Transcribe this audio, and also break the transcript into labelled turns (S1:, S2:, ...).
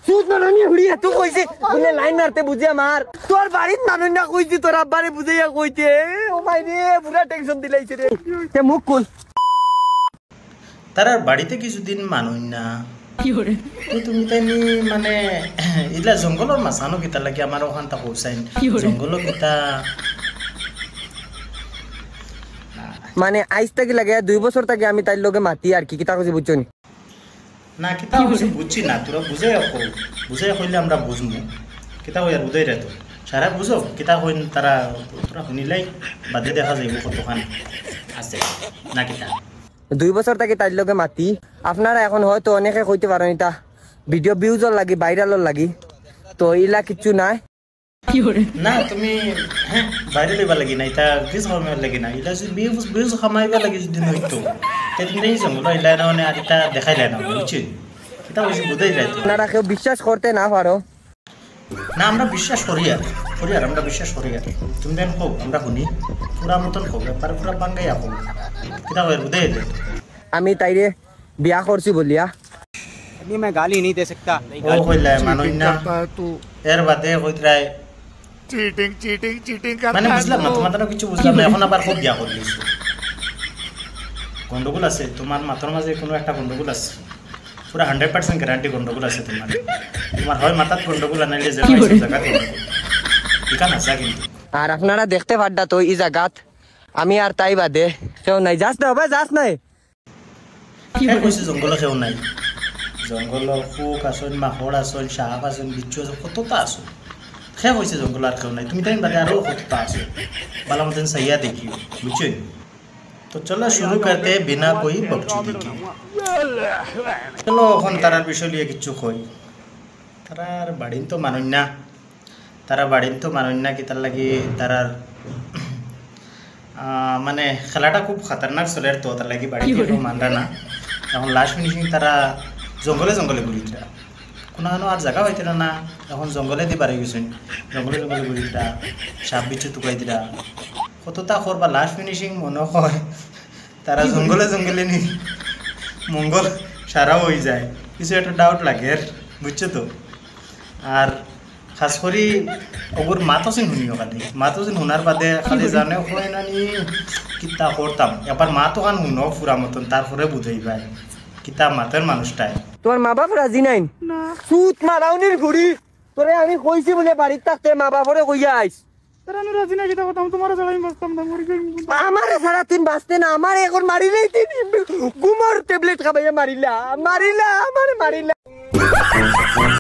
S1: সুদ মারানি হুড়িয়া তুই কইছে বলে লাইন মারতে বুঝে আমার তোর বাড়ির মানুষ না কইছি তোর আব্বারে বুঝাইয়া কইছে ও ভাই রে পুরা টেনশন দিলাইছে রে তে মুখ খুল
S2: তার বাড়িতে কিছুদিন মানুষ না তুমি তাই মানে এগুলা জঙ্গলের মাছানো কিতা লাগে আমার ওখান তা পৌঁছাইন জঙ্গল কিতা
S1: মানে আইজ থেকে লাগে 2 বছর থেকে আমি তাই লগে মাতি আর কি কিতা কইছি বুঝছনি
S2: না কিতা কইছি বুঝছি না তোরা বুঝাই কইলে আমরা বুঝমু কিতা কই আর বুঝাই রে তো সারা বুঝো কিতা কইন তারা তোরা শুনিলাই বাদে দেখা যাইব কতখান আছে না কিতা
S1: 2 বছর থেকে তাই লগে মাতি আপনারা এখন হয়তো অনেকে কইতে পারেন এটা ভিডিও ভিউজর লাগি ভাইরালর লাগি তো ইলা কিছু নাই
S2: না তুমি হ্যাঁ বাইরে লইবা লাগি না এটা ভিউজ খামাইবা লাগি না এটা যদি ভিউজ খামাইবা লাগি যদি নইতো তেমনি জঙ্গল ইলা না মানে আর এটা দেখাইলা না বুঝছি এটা হইছে বুঝাই যায়
S1: আপনারা কেউ বিশ্বাস করতে না পারো
S2: না আমরা বিশ্বাস করি আর আমরা বিশ্বাস করি আর তুমি দেন হোক আমরা শুনি পুরা মতন হোক ব্যাপার পুরা বাঙ্গাই আপো এটা হয় বুঝাই যায়
S1: আমি তাইরে বিয়া করছি বলিয়া
S3: अभी मैं गाली नहीं दे सकता
S2: ও কইলা মানুষ না এর বাদে কইতরাই
S4: चीटिंग
S2: মানে বুঝলাম না তোমার তো কিছু বুঝলাম না এখন আবার খুব বিয়া করলিস গন্ডগোল আছে তোমার মাথার মাঝে কোনো একটা গন্ডগোল আছে পুরা 100% গ্যারান্টি গন্ডগোল আছে তোমার হয় মাথার গন্ডগোল আনাইলে যে জায়গা ঠিক আছে কিন্তু
S1: আর আপনারা দেখতে পাড্ডা তো এই জায়গাত আমি আর তাই বাদে কেউ নাই যাস না ভাই যাস নাই
S2: কি কইছে জঙ্গল কেউ নাই জঙ্গল ফুক আসন মাহর আসন সাপ আসন বিচ্ছু আসন কতটা আসন খেয়ে কইছে জঙ্গল আর কেউ নাই তুমি তাই বাদে আরো কতটা আছে বালা মতন সাইয়া দেখিও বুঝছো তো চলো শুরু করতে বিনা কোই বকচুদি কি চলো এখন তারার বিষয় লিয়ে কিছু কই তারার বাড়িন তো মানুষ না কি তার লাগি তারার মানে খেলাটা খুব খাতারনাক চলে তো তার লাগি বাড়িতে মানরা না এখন লাস্ট ফিনিশিং তারা জঙ্গলে ঘুরিতরা কোনো আর জায়গা পাইতে না এখন জঙ্গলে দি বাড়ি গেছেন জঙ্গলে ঘুরিতরা সাপ বিচ্ছু টুকাই দিরা কতটা করবা লাস্ট ফিনিশিং মনে হয় তারা জঙ্গলে নি মঙ্গল সারাও হয়ে যায় কিছু একটা ডাউট লাগে বুঝছো তো আর খাস করি ওগুর মাতসিন শুনিও খালি মাতসিন শোনার বাদে খালি জানে হয় না নি কিতা করতাম এবার মা তো কান শুনো পুরা মতন তারপরে বুঝাই পাই কিতা মাতের মানুষটাই
S1: তোমার মা বাপ রাজি নাই না সুত মারাউনির ঘুরি তোরে আমি কইছি বলে বাড়িতে থাকতে মা বাপরে কইয়া আইস
S4: তারা আমি রাজি না কিতা কথা তোমার ছাড়া আমি বাঁচতাম না মরি গই
S1: আমারে সারা দিন বাঁচতে না আমার এখন মারিলেই তিন ঘুমোর ট্যাবলেট খাবাইয়া মারিলা আমারে মারিলা